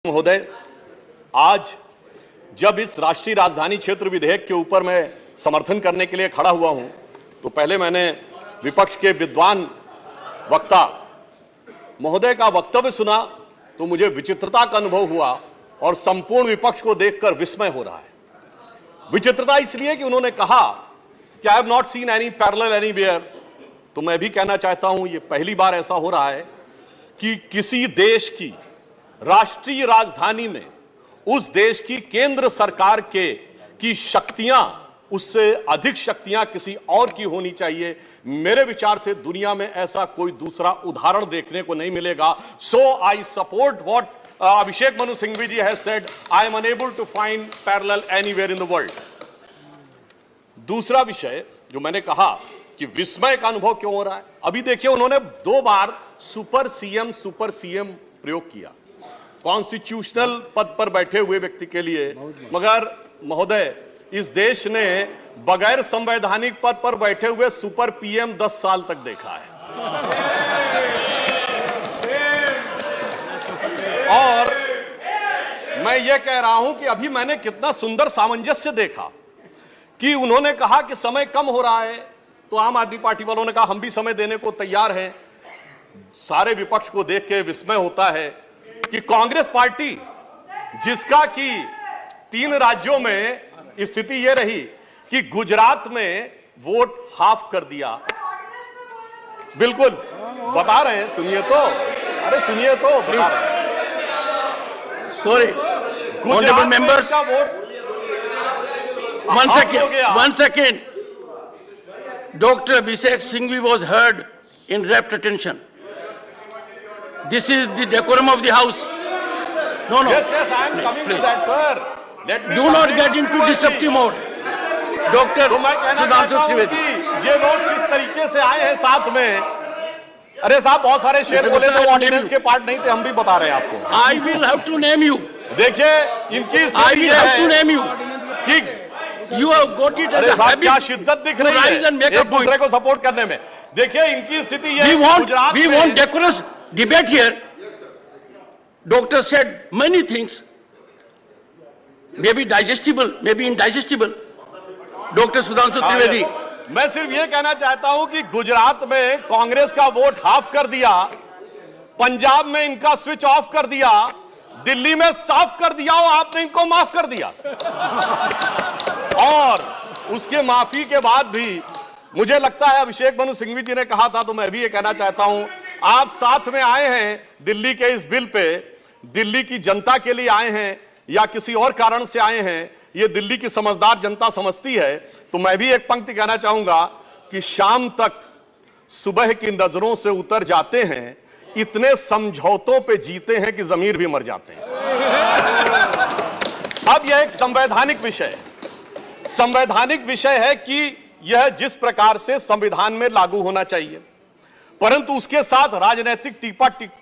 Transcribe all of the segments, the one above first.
महोदय, आज जब इस राष्ट्रीय राजधानी क्षेत्र विधेयक के ऊपर मैं समर्थन करने के लिए खड़ा हुआ हूं, तो पहले मैंने विपक्ष के विद्वान वक्ता महोदय का वक्तव्य सुना तो मुझे विचित्रता का अनुभव हुआ और संपूर्ण विपक्ष को देखकर विस्मय हो रहा है। विचित्रता इसलिए कि उन्होंने कहा कि I have not seen any parallel anywhere. तो मैं भी कहना चाहता हूं, ये पहली बार ऐसा हो रहा है कि किसी देश की राष्ट्रीय राजधानी में उस देश की केंद्र सरकार की शक्तियां उससे अधिक शक्तियां किसी और की होनी चाहिए। मेरे विचार से दुनिया में ऐसा कोई दूसरा उदाहरण देखने को नहीं मिलेगा। So I support what Abhishek Manu Singhvi ji has said, I am unable to find parallel anywhere in the world. दूसरा विषय जो मैंने कहा कि विस्मय का अनुभव क्यों हो रहा है, अभी देखिए उन्होंने 2 बार सुपर सीएम प्रयोग किया कॉन्स्टिट्यूशनल पद पर बैठे हुए व्यक्ति के लिए, मगर महोदय इस देश ने बगैर संवैधानिक पद पर बैठे हुए सुपर पीएम 10 साल तक देखा है। और मैं ये कह रहा हूं कि अभी मैंने कितना सुंदर सामंजस्य देखा कि उन्होंने कहा कि समय कम हो रहा है, तो आम आदमी पार्टी वालों ने कहा हम भी समय देने को तैयार हैं। सारे विपक्ष को देख के विस्मय होता है कि कांग्रेस पार्टी, जिसका कि 3 राज्यों में स्थिति यह रही कि गुजरात में वोट हाफ कर दिया, बिल्कुल बता रहे हैं, सुनिए तो, अरे सुनिए तो, बता रहे हैं। सॉरी गुजरात मेंबर्स का vote one second. Dr. Abhishek Singhvi was heard in rapt attention. This is the decorum of the house. No. Yes, I am coming to that, sir. Let me do not get into disruptive mode. Dr. तो मैं कहना चाहता हूं कि ये लोग किस तरीके से आए हैं साथ में। अरे साहब, बहुत सारे शेर बोले तो ऑर्डिनेंस के पार्ट नहीं थे, हम भी बता रहे हैं आपको। I will have to name you. देखिए इनकी I will have to name you. कि You have got it as a habit. क्या शिद्दत दिख रही है एक दूसरे को सपोर्ट करने में। देखिए इनकी स्थिति ये we want decorous debate here. Doctor said many things, maybe digestible, maybe indigestible. Dr. Sudhanshu Trivedi. मैं सिर्फ ये कहना चाहता हूं कि गुजरात में कांग्रेस का वोट हाफ कर दिया, पंजाब में इनका स्विच ऑफ कर दिया, दिल्ली में साफ कर दिया और आपने इनको माफ कर दिया। और उसके माफी के बाद भी मुझे लगता है, अभिषेक मनु सिंघवी जी ने कहा था तो मैं भी ये कहना चाहता हूं, आप साथ में आए हैं दिल्ली के इस बिल पे, दिल्ली की जनता के लिए आए हैं या किसी और कारण से आए हैं, ये दिल्ली की समझदार जनता समझती है। तो मैं भी एक पंक्ति कहना चाहूंगा कि शाम तक सुबह की नजरों से उतर जाते हैं, इतने समझौतों पे जीते हैं कि जमीर भी मर जाते हैं। अब यह एक संवैधानिक विषय है। संवैधानिक विषय है कि यह जिस प्रकार से संविधान में लागू होना चाहिए, परंतु उसके साथ राजनीतिक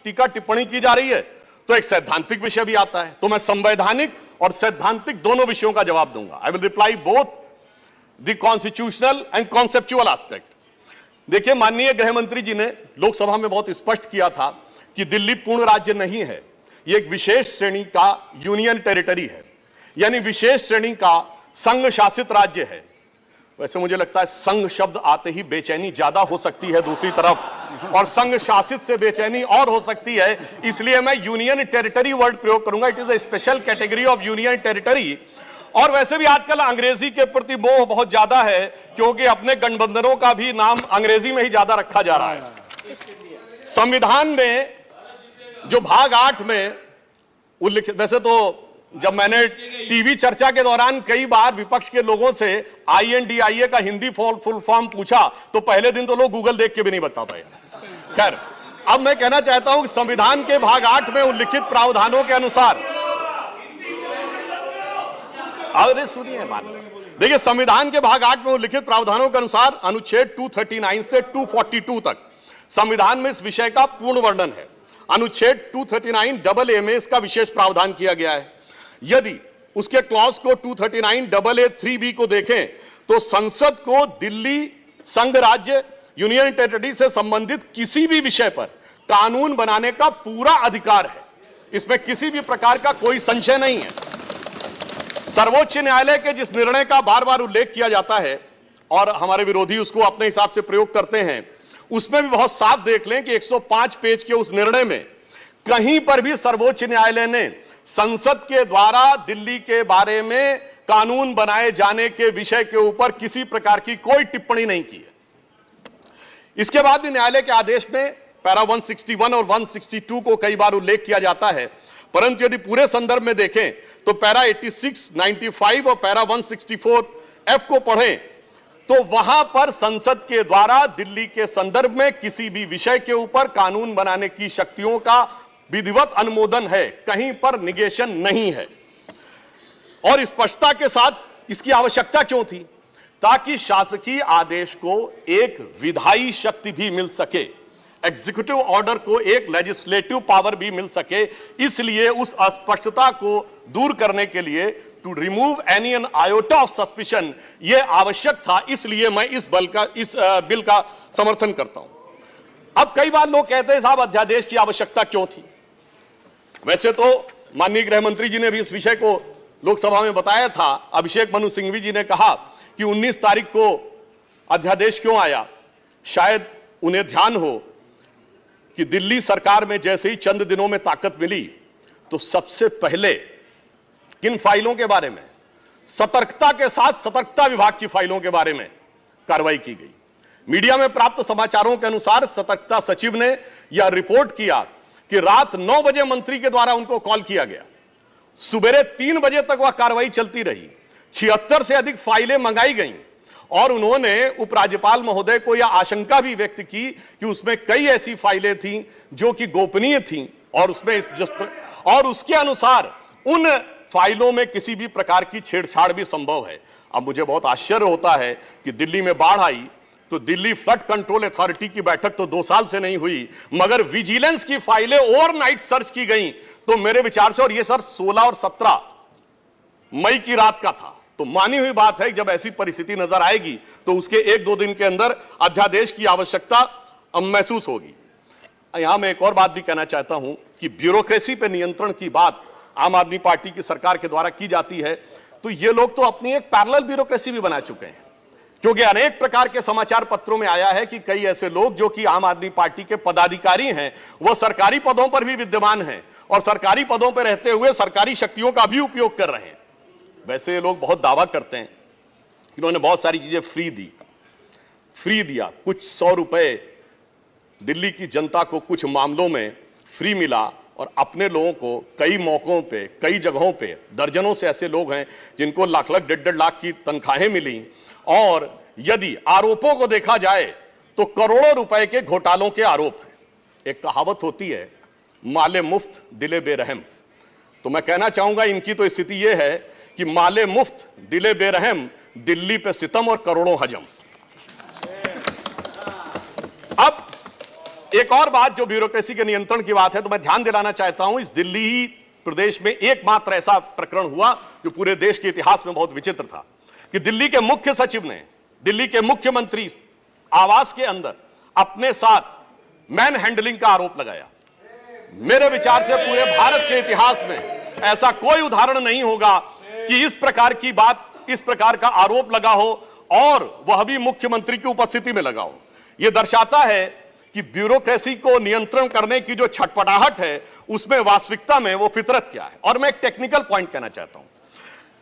टीका टिप्पणी की जा रही है, तो एक सैद्धांतिक विषय भी आता है। तो मैं संवैधानिक और सैद्धांतिक दोनों विषयों का जवाब दूंगा। I will reply both the constitutional and conceptual aspect. देखिए, माननीय गृह मंत्री जी ने लोकसभा में बहुत स्पष्ट किया था कि दिल्ली पूर्ण राज्य नहीं है, यह एक विशेष श्रेणी का यूनियन टेरिटरी है, यानी विशेष श्रेणी का संघ शासित राज्य है। वैसे मुझे लगता है संघ शब्द आते ही बेचैनी ज्यादा हो सकती है दूसरी तरफ, और संघ शासित से बेचैनी और हो सकती है, इसलिए मैं यूनियन टेरिटरी वर्ड प्रयोग करूंगा। It is a special category of union territory. और वैसे भी आजकल अंग्रेजी के प्रति मोह बहुत ज्यादा है, क्योंकि अपने गठबंधनों का भी नाम अंग्रेजी में ही ज्यादा रखा जा रहा है। संविधान में जो भाग 8 में उल्लिखित, वैसे तो जब मैंने टीवी चर्चा के दौरान कई बार विपक्ष के लोगों से INDIA का हिंदी फुल फॉर्म पूछा, तो पहले दिन तो लोग गूगल देख के भी नहीं बता पाए। खैर, अब मैं कहना चाहता हूं कि संविधान के भाग 8 में उल्लिखित प्रावधानों के अनुसार, अरे सुनिए बात, देखिए संविधान के भाग 8 में उल्लिखित प्रावधानों के अनुसार अनुच्छेद 239 से 242 तक संविधान में इस विषय का पूर्ण वर्णन है। अनुच्छेद 239AA में इसका विशेष प्रावधान किया गया है। यदि उसके क्लॉज को 239AA3B को देखें तो संसद को दिल्ली संघ राज्य यूनियन टेरिटरी से संबंधित किसी भी विषय पर कानून बनाने का पूरा अधिकार है। इसमें किसी भी प्रकार का कोई संशय नहीं है। सर्वोच्च न्यायालय के जिस निर्णय का बार बार उल्लेख किया जाता है और हमारे विरोधी उसको अपने हिसाब से प्रयोग करते हैं, उसमें भी बहुत साफ देख लें कि 105 पेज के उस निर्णय में कहीं पर भी सर्वोच्च न्यायालय ने संसद के द्वारा दिल्ली के बारे में कानून बनाए जाने के विषय के ऊपर किसी प्रकार की कोई टिप्पणी नहीं की है। इसके बाद भी न्यायालय के आदेश में पैरा 161 और 162 को कई बार उल्लेख किया जाता है, परंतु यदि पूरे संदर्भ में देखें तो पैरा 86, 95 और पैरा 164F को पढ़ें तो वहां पर संसद के द्वारा दिल्ली के संदर्भ में किसी भी विषय के ऊपर कानून बनाने की शक्तियों का विधिवत अनुमोदन है, कहीं पर निगेशन नहीं है। और स्पष्टता के साथ इसकी आवश्यकता क्यों थी? ताकि शासकीय आदेश को एक विधायी शक्ति भी मिल सके, एग्जीक्यूटिव ऑर्डर को एक लेजिस्लेटिव पावर भी मिल सके। इसलिए उस अस्पष्टता को दूर करने के लिए to remove any an iota of suspicion यह आवश्यक था। इसलिए मैं इस बिल का समर्थन करता हूं। अब कई बार लोग कहते हैं साहब अध्यादेश की आवश्यकता क्यों थी? वैसे तो माननीय गृह मंत्री जी ने भी इस विषय को लोकसभा में बताया था। अभिषेक मनु सिंघवी जी ने कहा कि 19 तारीख को अध्यादेश क्यों आया। शायद उन्हें ध्यान हो कि दिल्ली सरकार में जैसे ही चंद दिनों में ताकत मिली तो सबसे पहले किन फाइलों के बारे में, सतर्कता के साथ सतर्कता विभाग की फाइलों के बारे में कार्रवाई की गई। मीडिया में प्राप्त समाचारों के अनुसार सतर्कता सचिव ने यह रिपोर्ट किया कि रात 9 बजे मंत्री के द्वारा उनको कॉल किया गया, सुबह 3 बजे तक वह कार्रवाई चलती रही, 76 से अधिक फाइलें मंगाई गईं और उन्होंने उपराज्यपाल महोदय को यह आशंका भी व्यक्त की कि उसमें कई ऐसी फाइलें थीं जो कि गोपनीय थीं और उसके अनुसार उन फाइलों में किसी भी प्रकार की छेड़छाड़ भी संभव है। अब मुझे बहुत आश्चर्य होता है कि दिल्ली में बाढ़ आई तो दिल्ली फ्लड कंट्रोल अथॉरिटी की बैठक तो 2 साल से नहीं हुई, मगर विजिलेंस की फाइलें ओवरनाइट सर्च की गई। तो मेरे विचार से, और ये सर 16 और 17 मई की रात का था, तो मानी हुई बात है जब ऐसी परिस्थिति नजर आएगी तो उसके 1-2 दिन के अंदर अध्यादेश की आवश्यकता महसूस होगी। यहां मैं एक और बात भी कहना चाहता हूं कि ब्यूरोक्रेसी पर नियंत्रण की बात आम आदमी पार्टी की सरकार के द्वारा की जाती है, तो ये लोग तो अपनी एक पैरेलल ब्यूरोक्रेसी भी बना चुके हैं, क्योंकि अनेक प्रकार के समाचार पत्रों में आया है कि कई ऐसे लोग जो कि आम आदमी पार्टी के पदाधिकारी हैं, वो सरकारी पदों पर भी विद्यमान हैं और सरकारी पदों पर रहते हुए सरकारी शक्तियों का भी उपयोग कर रहे हैं। वैसे ये लोग बहुत दावा करते हैं कि उन्होंने बहुत सारी चीजें फ्री दिया, कुछ 100 रुपए दिल्ली की जनता को कुछ मामलों में फ्री मिला और अपने लोगों को कई मौकों पे, कई जगहों पे, दर्जनों से ऐसे लोग हैं जिनको लाख लाख 1.5 लाख की तनख्वाहें मिली। और यदि आरोपों को देखा जाए तो करोड़ों रुपए के घोटालों के आरोप हैं। एक कहावत होती है, माले मुफ्त दिले बेरहम। तो मैं कहना चाहूंगा इनकी तो स्थिति यह है कि माले मुफ्त दिले बेरहम, दिल्ली पे सितम और करोड़ों हजम। अब एक और बात जो ब्यूरोक्रेसी के नियंत्रण की बात है, तो मैं ध्यान दिलाना चाहता हूं, इस दिल्ली प्रदेश में एकमात्र ऐसा प्रकरण हुआ जो पूरे देश के इतिहास में बहुत विचित्र था कि दिल्ली के मुख्य सचिव ने दिल्ली के मुख्यमंत्री आवास के अंदर अपने साथ मैन हैंडलिंग का आरोप लगाया। मेरे विचार से पूरे भारत के इतिहास में ऐसा कोई उदाहरण नहीं होगा कि इस प्रकार की बात, इस प्रकार का आरोप लगा हो और वह भी मुख्यमंत्री की उपस्थिति में लगा हो। यह दर्शाता है कि ब्यूरोक्रेसी को नियंत्रण करने की जो छटपटाहट है उसमें वास्तविकता में वो फितरत क्या है। और मैं एक टेक्निकल पॉइंट कहना चाहता हूं,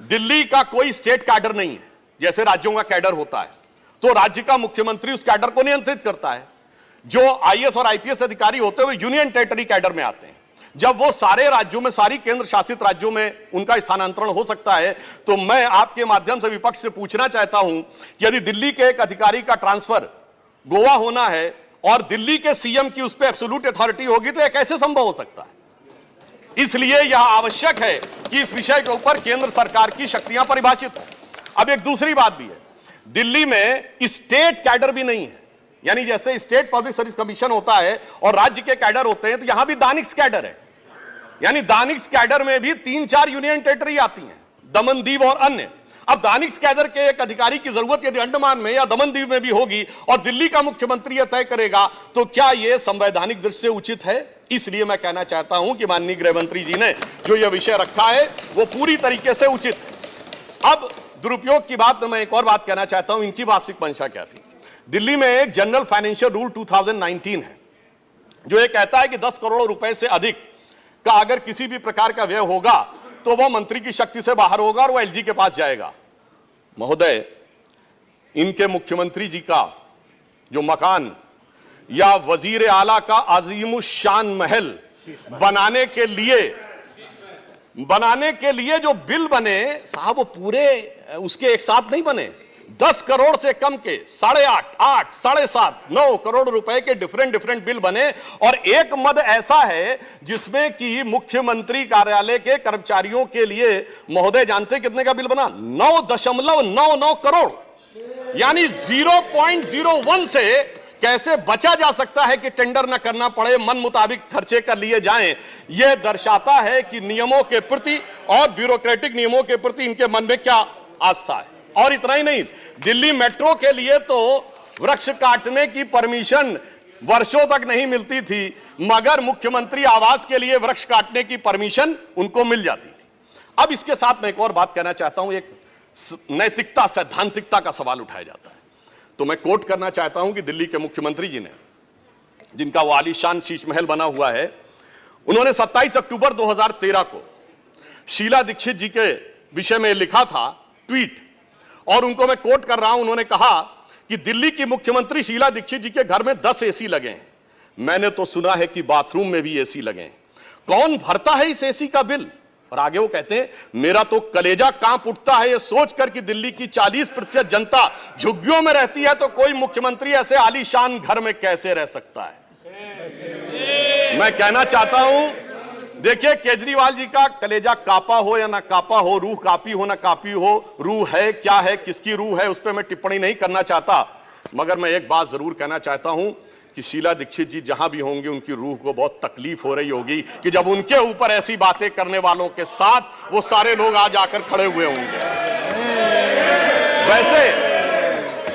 दिल्ली का कोई स्टेट कैडर नहीं है, जैसे राज्यों का कैडर होता है तो राज्य का मुख्यमंत्री उस कैडर को नियंत्रित करता है। जो आईएएस और आईपीएस अधिकारी होते हैं वो यूनियन टेरिटरी कैडर में आते हैं। जब वो सारे राज्यों में, सारी केंद्र शासित राज्यों में उनका स्थानांतरण हो सकता है, तो मैं आपके माध्यम से विपक्ष से पूछना चाहता हूं कि यदि दिल्ली के एक अधिकारी का ट्रांसफर गोवा होना है और दिल्ली के सीएम की उस पर एब्सोल्यूट अथॉरिटी होगी तो यह कैसे संभव हो सकता है? इसलिए यह आवश्यक है कि इस विषय के ऊपर केंद्र सरकार की शक्तियां परिभाषित हो। अब एक दूसरी बात भी है, दिल्ली में स्टेट कैडर भी नहीं है, यानी जैसे स्टेट पब्लिक सर्विस कमीशन होता है और राज्य के कैडर होते हैं, तो यहां भी दानिक्स कैडर है। यानी दानिक्स कैडर में भी 3-4 यूनियन टेरिटरी आती हैं, दमन, दीव और अन्य। अब दानिश कैडर के एक अधिकारी की जरूरत यदि अंडमान में या दमनदीव में भी होगी और दिल्ली का मुख्यमंत्री यह तय करेगा, तो क्या यह संवैधानिक दृष्टि से उचित है? इसलिए मैं कहना चाहता हूं कि माननीय गृह मंत्री जी ने जो यह विषय रखा है वो पूरी तरीके से उचित है। अब दुरुपयोग की बात में मैं एक और बात कहना चाहता हूं, इनकी वास्तविक मंशा क्या थी। दिल्ली में एक जनरल फाइनेंशियल रूल 2019 है जो ये कहता है कि 10 करोड़ रुपए से अधिक का अगर किसी भी प्रकार का व्यय होगा तो वह मंत्री की शक्ति से बाहर होगा और वह एलजी के पास जाएगा। महोदय, इनके मुख्यमंत्री जी का जो मकान या वजीर आला का अजीमुशान महल बनाने के लिए जो बिल बने साहब, वो पूरे उसके एक साथ नहीं बने। 10 करोड़ से कम के 8.5, 8, 7.5, 9 करोड़ रुपए के डिफरेंट बिल बने और एक मद ऐसा है जिसमें कि मुख्यमंत्री कार्यालय के कर्मचारियों के लिए महोदय जानते कितने का बिल बना? 9.99 करोड़, यानी 0.01 से कैसे बचा जा सकता है कि टेंडर न करना पड़े, मन मुताबिक खर्चे कर लिए जाएं। यह दर्शाता है कि नियमों के प्रति और ब्यूरोक्रेटिक नियमों के प्रति इनके मन में क्या आस्था है। और इतना ही नहीं, दिल्ली मेट्रो के लिए तो वृक्ष काटने की परमिशन वर्षों तक नहीं मिलती थी, मगर मुख्यमंत्री आवास के लिए वृक्ष काटने की परमिशन उनको मिल जाती थी। अब इसके साथ मैं एक और बात कहना चाहता हूं, एक नैतिकता सैद्धांतिकता का सवाल उठाया जाता है। तो मैं कोट करना चाहता हूं कि दिल्ली के मुख्यमंत्री जी ने, जिनका वो आलीशान शीश महल बना हुआ है, उन्होंने 27 अक्टूबर 2013 को शीला दीक्षित जी के विषय में लिखा था ट्वीट, और उनको मैं कोट कर रहा हूं। उन्होंने कहा कि दिल्ली की मुख्यमंत्री शीला दीक्षित जी के घर में 10 एसी लगे हैं, मैंने तो सुना है कि बाथरूम में भी एसी लगे हैं, कौन भरता है इस एसी का बिल? और आगे वो कहते हैं, मेरा तो कलेजा कांप उठता है ये सोचकर कि दिल्ली की 40% जनता झुग्गियों में रहती है, तो कोई मुख्यमंत्री ऐसे आलीशान घर में कैसे रह सकता है। मैं कहना चाहता हूं, देखिए, केजरीवाल जी का कलेजा कापा हो या ना कापा हो, रूह कापी हो ना कापी हो, रूह है क्या है, किसकी रूह है, उस पर मैं टिप्पणी नहीं करना चाहता, मगर मैं एक बात जरूर कहना चाहता हूं कि शीला दीक्षित जी जहां भी होंगे उनकी रूह को बहुत तकलीफ हो रही होगी कि जब उनके ऊपर ऐसी बातें करने वालों के साथ वो सारे लोग आज आकर खड़े हुए होंगे।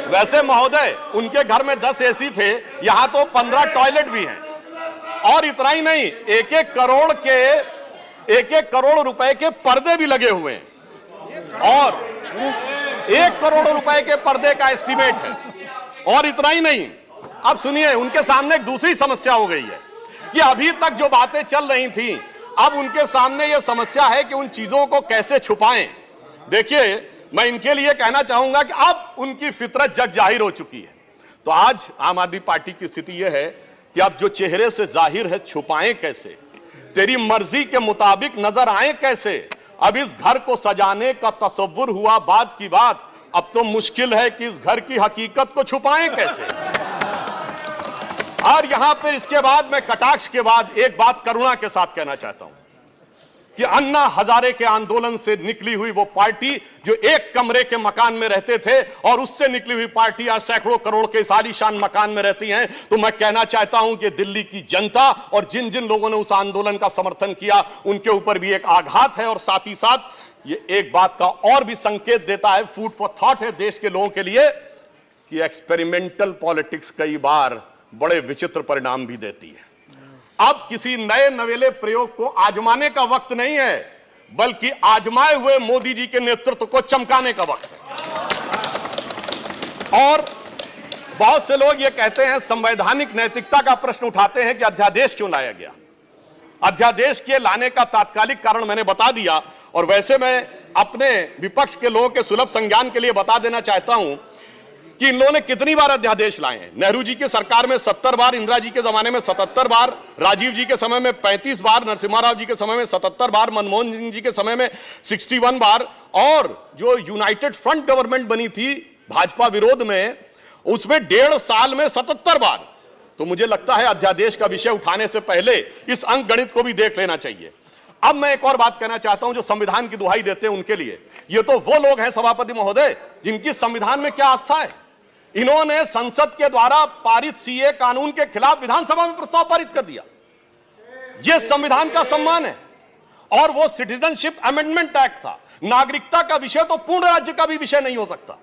वैसे महोदय, उनके घर में 10 एसी थे, यहां तो 15 टॉयलेट भी हैं। और इतना ही नहीं, एक एक करोड़ रुपए के पर्दे भी लगे हुए हैं, और 1 करोड़ रुपए के पर्दे का एस्टीमेट है। और इतना ही नहीं, अब सुनिए, उनके सामने एक दूसरी समस्या हो गई है कि अभी तक जो बातें चल रही थी, अब उनके सामने यह समस्या है कि उन चीजों को कैसे छुपाएं। देखिए, मैं इनके लिए कहना चाहूंगा कि अब उनकी फितरत जग जाहिर हो चुकी है। तो आज आम आदमी पार्टी की स्थिति यह है कि अब जो चेहरे से जाहिर है छुपाएं कैसे, तेरी मर्जी के मुताबिक नजर आए कैसे। अब इस घर को सजाने का तसव्वुर हुआ बात की बात, अब तो मुश्किल है कि इस घर की हकीकत को छुपाएं कैसे। और यहां पर इसके बाद मैं कटाक्ष के बाद एक बात करुणा के साथ कहना चाहता हूं कि अन्ना हजारे के आंदोलन से निकली हुई वो पार्टी जो एक कमरे के मकान में रहते थे और उससे निकली हुई पार्टी आज सैकड़ों करोड़ के इस आलीशान मकान में रहती हैं, तो मैं कहना चाहता हूं कि दिल्ली की जनता और जिन जिन लोगों ने उस आंदोलन का समर्थन किया उनके ऊपर भी एक आघात है। और साथ ही साथ ये एक बात का और भी संकेत देता है, फूड फॉर थॉट है देश के लोगों के लिए, कि एक्सपेरिमेंटल पॉलिटिक्स कई बार बड़े विचित्र परिणाम भी देती है। अब किसी नए नवेले प्रयोग को आजमाने का वक्त नहीं है, बल्कि आजमाए हुए मोदी जी के नेतृत्व को चमकाने का वक्त है। और बहुत से लोग ये कहते हैं, संवैधानिक नैतिकता का प्रश्न उठाते हैं कि अध्यादेश क्यों लाया गया। अध्यादेश के लाने का तात्कालिक कारण मैंने बता दिया, और वैसे मैं अपने विपक्ष के लोगों के सुलभ संज्ञान के लिए बता देना चाहता हूं कि इन लोगों ने कितनी बार अध्यादेश लाए हैं। नेहरू जी की सरकार में 70 बार, इंदिरा जी के जमाने में 77 बार, राजीव जी के समय में 35 बार, नरसिम्हा राव जी के समय में 77 बार, मनमोहन सिंह जी के समय में 61 बार, और जो यूनाइटेड फ्रंट गवर्नमेंट बनी थी भाजपा विरोध में, उसमें 1.5 साल में 77 बार। तो मुझे लगता है अध्यादेश का विषय उठाने से पहले इस अंक गणित को भी देख लेना चाहिए। अब मैं एक और बात कहना चाहता हूं, जो संविधान की दुहाई देते हैं उनके लिए, ये तो वो लोग हैं सभापति महोदय जिनकी संविधान में क्या आस्था है। इन्होंने संसद के द्वारा पारित सीए कानून के खिलाफ विधानसभा में प्रस्ताव पारित कर दिया। यह संविधान का सम्मान है। और वो सिटीजनशिप अमेंडमेंट एक्ट था। नागरिकता का विषय तो पूर्ण राज्य का भी विषय नहीं हो सकता,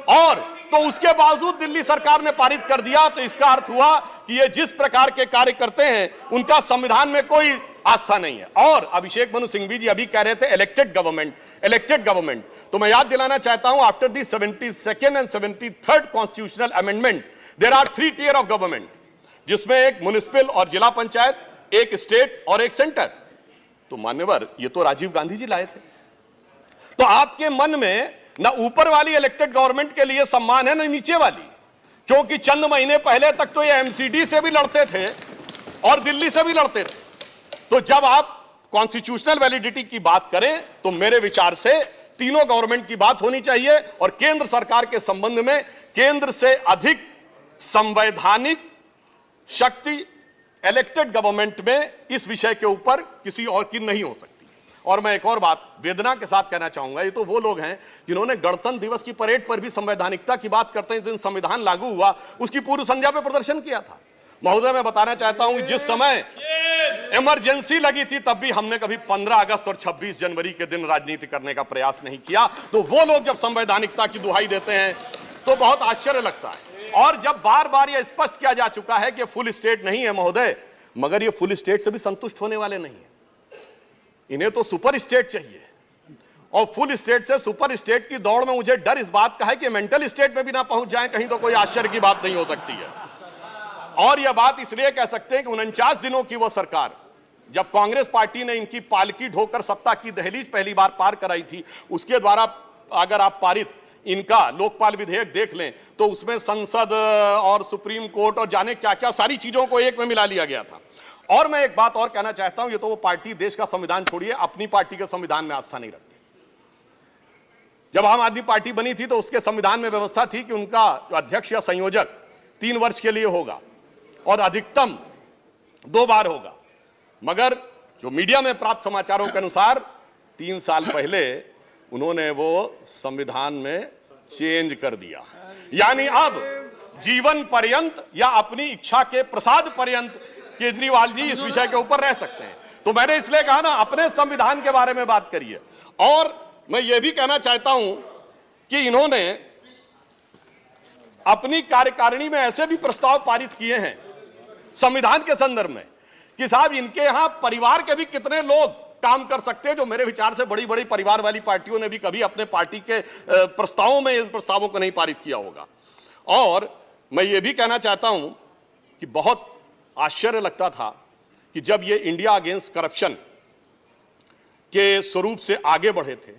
और तो उसके बावजूद दिल्ली सरकार ने पारित कर दिया। तो इसका अर्थ हुआ कि ये जिस प्रकार के कार्य करते हैं उनका संविधान में कोई आस्था नहीं है। और अभिषेक मनु सिंघवी जी अभी कह रहे थे इलेक्टेड गवर्नमेंट, तो मैं याद दिलाना चाहता हूं, after the 72nd and 73rd constitutional amendment there are 3 tier of government, जिसमें एक म्युनिसिपल और जिला पंचायत, एक स्टेट और एक सेंटर। तो मान्यवर, ये तो राजीव गांधी जी लाए थे। तो आपके मन में ना ऊपर वाली इलेक्टेड गवर्नमेंट के लिए सम्मान है, ना नीचे वाली, क्योंकि चंद महीने पहले तक तो ये एमसीडी से भी लड़ते थे और दिल्ली से भी लड़ते थे। तो जब आप कॉन्स्टिट्यूशनल वैलिडिटी की बात करें तो मेरे विचार से तीनों गवर्नमेंट की बात होनी चाहिए, और केंद्र सरकार के संबंध में केंद्र से अधिक संवैधानिक शक्ति इलेक्टेड गवर्नमेंट में इस विषय के ऊपर किसी और की नहीं हो सकती। और मैं एक और बात वेदना के साथ कहना चाहूंगा, ये तो वो लोग हैं जिन्होंने गणतंत्र दिवस की परेड पर भी संवैधानिकता की बात करते हैं, जिस दिन संविधान लागू हुआ उसकी पूर्व संध्या पे प्रदर्शन किया था। महोदय, मैं बताना चाहता हूं कि जिस समय इमरजेंसी लगी थी तब भी हमने कभी 15 अगस्त और 26 जनवरी के दिन राजनीति करने का प्रयास नहीं किया। तो वो लोग जब संवैधानिकता की दुहाई देते हैं तो बहुत आश्चर्य लगता है। और जब बार बार यह स्पष्ट किया जा चुका है कि फुल स्टेट नहीं है महोदय, मगर ये फुल स्टेट से भी संतुष्ट होने वाले नहीं है, इन्हें तो सुपर स्टेट चाहिए। और फुल स्टेट से सुपर स्टेट की दौड़ में मुझे डर इस बात का है कि मेंटल स्टेट में भी ना पहुंच जाए कहीं, तो कोई आश्चर्य की बात नहीं हो सकती है। और यह बात इसलिए कह सकते हैं कि 49 दिनों की वो सरकार, जब कांग्रेस पार्टी ने इनकी पालकी ढोकर सत्ता की दहलीज पहली बार पार कराई थी, उसके द्वारा अगर आप पारित इनका लोकपाल विधेयक देख लें तो उसमें संसद और सुप्रीम कोर्ट और जाने क्या क्या सारी चीजों को एक में मिला लिया गया था। और मैं एक बात और कहना चाहता हूं, ये तो वो पार्टी देश का संविधान छोड़िए, अपनी पार्टी के संविधान में आस्था नहीं रखती। जब आम आदमी पार्टी बनी थी तो उसके संविधान में व्यवस्था थी कि उनका अध्यक्ष या संयोजक 3 वर्ष के लिए होगा और अधिकतम 2 बार होगा। मगर जो मीडिया में प्राप्त समाचारों के अनुसार 3 साल पहले उन्होंने वो संविधान में चेंज कर दिया, यानी अब जीवन पर्यंत या अपनी इच्छा के प्रसाद पर्यंत केजरीवाल जी इस विषय के ऊपर रह सकते हैं। तो मैंने इसलिए कहा ना, अपने संविधान के बारे में बात करिए। और मैं ये भी कहना चाहता हूं कि इन्होंने अपनी कार्यकारिणी में ऐसे भी प्रस्ताव पारित किए हैं संविधान के संदर्भ में कि साहब इनके यहां परिवार के भी कितने लोग काम कर सकते हैं, जो मेरे विचार से बड़ी बड़ी परिवार वाली पार्टियों ने भी कभी अपने पार्टी के प्रस्तावों में इन प्रस्तावों को नहीं पारित किया होगा। और मैं ये भी कहना चाहता हूं कि बहुत आश्चर्य लगता था कि जब ये इंडिया अगेंस्ट करप्शन के स्वरूप से आगे बढ़े थे,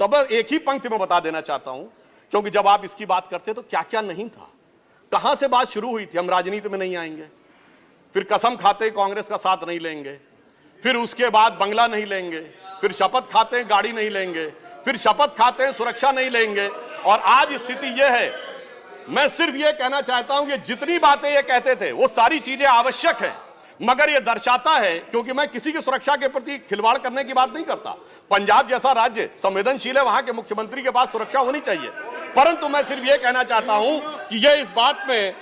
तब एक ही पंक्ति में बता देना चाहता हूं, क्योंकि जब आप इसकी बात करते तो क्या क्या नहीं था, कहां से बात शुरू हुई थी, हम राजनीति में नहीं आएंगे, फिर कसम खाते कांग्रेस का साथ नहीं लेंगे, फिर उसके बाद बंगला नहीं लेंगे, फिर शपथ खाते हैं गाड़ी नहीं लेंगे, फिर शपथ खाते हैं सुरक्षा नहीं लेंगे। और आज स्थिति यह है, मैं सिर्फ यह कहना चाहता हूं कि जितनी बातें ये कहते थे वो सारी चीजें आवश्यक है, मगर यह दर्शाता है, क्योंकि मैं किसी की सुरक्षा के प्रति खिलवाड़ करने की बात नहीं करता, पंजाब जैसा राज्य संवेदनशील है, वहां के मुख्यमंत्री के पास सुरक्षा होनी चाहिए। परंतु मैं सिर्फ यह कहना चाहता हूं कि यह इस बात में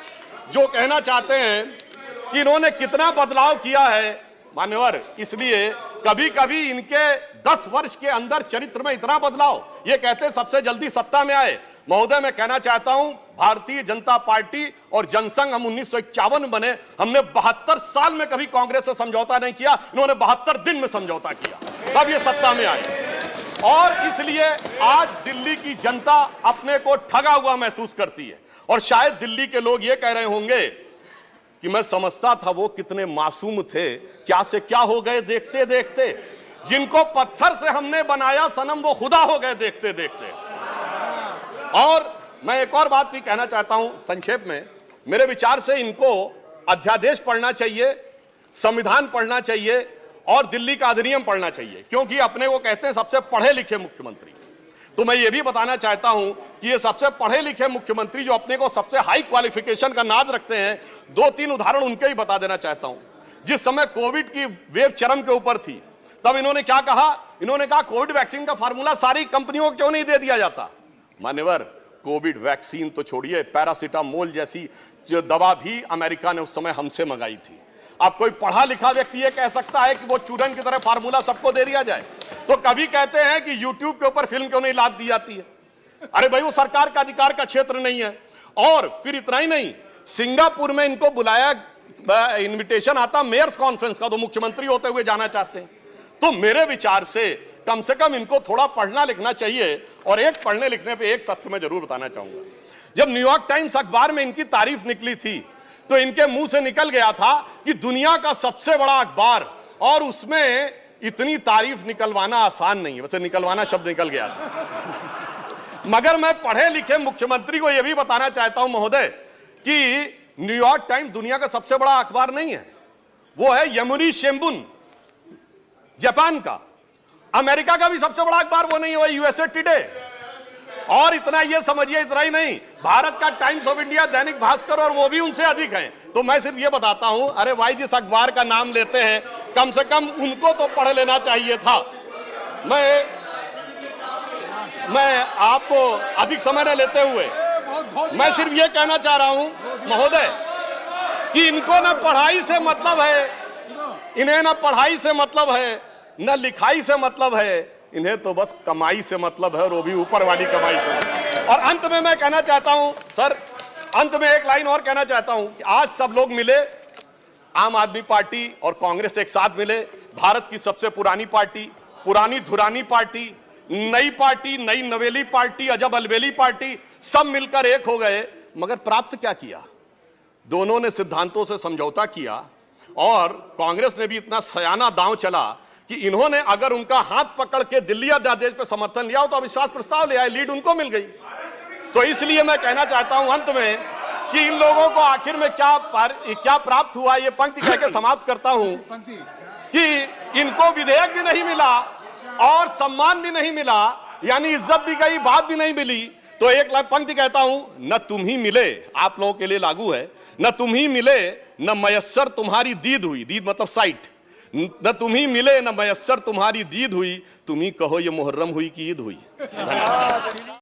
जो कहना चाहते हैं कि इन्होंने कितना बदलाव किया है मान्यवर, इसलिए कभी कभी इनके 10 वर्ष के अंदर चरित्र में इतना बदलाव, ये कहते सबसे जल्दी सत्ता में आए। महोदय, मैं कहना चाहता हूं, भारतीय जनता पार्टी और जनसंघ, हम 1951 बने, हमने 72 साल में कभी कांग्रेस से समझौता नहीं किया, इन्होंने 72 दिन में समझौता किया, तब ये सत्ता में आए। और इसलिए आज दिल्ली की जनता अपने को ठगा हुआ महसूस करती है। और शायद दिल्ली के लोग ये कह रहे होंगे कि मैं समझता था वो कितने मासूम थे, क्या से क्या हो गए देखते देखते, जिनको पत्थर से हमने बनाया सनम वो खुदा हो गए देखते देखते। और मैं एक और बात भी कहना चाहता हूं संक्षेप में, मेरे विचार से इनको अध्यादेश पढ़ना चाहिए, संविधान पढ़ना चाहिए और दिल्ली का अधिनियम पढ़ना चाहिए, क्योंकि अपने को कहते हैं सबसे पढ़े लिखे मुख्यमंत्री। तो मैं ये भी बताना चाहता हूं कि ये सबसे पढ़े लिखे मुख्यमंत्री जो अपने को सबसे हाई क्वालिफिकेशन का नाज रखते हैं, 2-3 उदाहरण उनके ही बता देना चाहता हूं। जिस समय कोविड की वेव चरम के ऊपर थी, तब इन्होंने क्या कहा, इन्होंने कहा कोविड वैक्सीन का फार्मूला सारी कंपनियों को क्यों नहीं दे दिया जाता। मान्यवर, कोविड वैक्सीन तो छोड़िए, पैरासिटामोल जैसी जो दवा भी अमेरिका ने उस समय हमसे मंगाई थी। अब कोई पढ़ा लिखा व्यक्ति ये कह सकता है कि वो चूरन की तरह फार्मूला सबको दे दिया जाए? तो कभी कहते हैं कि यूट्यूब के ऊपर फिल्म क्यों नहीं लाद दी जाती है? अरे भाई, वो सरकार का अधिकार का क्षेत्र नहीं है। और फिर इतना ही नहीं, सिंगापुर में इनको बुलाया, इनविटेशन आता मेयर्स कॉन्फ्रेंस का, तो मुख्यमंत्री होते हुए जाना चाहते हैं। तो मेरे विचार से कम इनको थोड़ा पढ़ना लिखना चाहिए। और एक पढ़ने लिखने पे एक तथ्य मैं जरूर बताना चाहूंगा। जब न्यूयॉर्क टाइम्स अखबार में इनकी तारीफ निकली थी तो इनके मुंह से निकल गया था कि दुनिया का सबसे बड़ा अखबार, और उसमें इतनी तारीफ निकलवाना आसान नहीं है। वैसे निकलवाना शब्द निकल गया था, मगर मैं पढ़े लिखे मुख्यमंत्री को यह भी बताना चाहता हूं महोदय कि न्यूयॉर्क टाइम्स दुनिया का सबसे बड़ा अखबार नहीं है। वो है यमुनी शिंबुन, जापान का। अमेरिका का भी सबसे बड़ा अखबार वो नहीं है, वो यूएसए टुडे। और इतना ये समझिए, इतना ही नहीं, भारत का times of India, Dainik Bhaskar, और वो भी उनसे अधिक हैं। तो मैं सिर्फ ये बताता हूं, अरे भाई, जिस अखबार का नाम लेते हैं कम से कम उनको तो पढ़ लेना चाहिए था। मैं आपको अधिक समय न लेते हुए मैं सिर्फ ये कहना चाह रहा हूं महोदय कि इनको न पढ़ाई से मतलब है, इन्हें न पढ़ाई से मतलब है, न लिखाई से मतलब है, इन्हें तो बस कमाई से मतलब है, और वो भी ऊपर वाली कमाई से। और अंत में मैं कहना चाहता हूं सर, अंत में एक लाइन और कहना चाहता हूं कि आज सब लोग मिले, आम आदमी पार्टी और कांग्रेस एक साथ मिले, भारत की सबसे पुरानी पार्टी, पुरानी धुरानी पार्टी, नई पार्टी, नई नवेली पार्टी, अजब अलबेली पार्टी, सब मिलकर एक हो गए। मगर प्राप्त क्या किया? दोनों ने सिद्धांतों से समझौता किया, और कांग्रेस ने भी इतना सयाना दांव चला कि इन्होंने अगर उनका हाथ पकड़ के दिल्ली अध्यादेश पर समर्थन लिया हो तो अविश्वास प्रस्ताव ले आए, लीड उनको मिल गई। तो इसलिए मैं कहना चाहता हूं अंत में कि इन लोगों को आखिर में क्या प्राप्त हुआ, ये पंक्ति कह के समाप्त करता हूं कि इनको विधेयक भी नहीं मिला और सम्मान भी नहीं मिला, यानी इज्जत भी गई, बात भी नहीं मिली। तो एक पंक्ति कहता हूं, न तुम ही मिले, आप लोगों के लिए लागू है, न तुम ही मिले न मयस्सर तुम्हारी दीद हुई, दीद मतलब साइट, न तुम ही मिले न मयस्सर तुम्हारी दीद हुई, तुम ही कहो ये मुहर्रम हुई कि ईद हुई।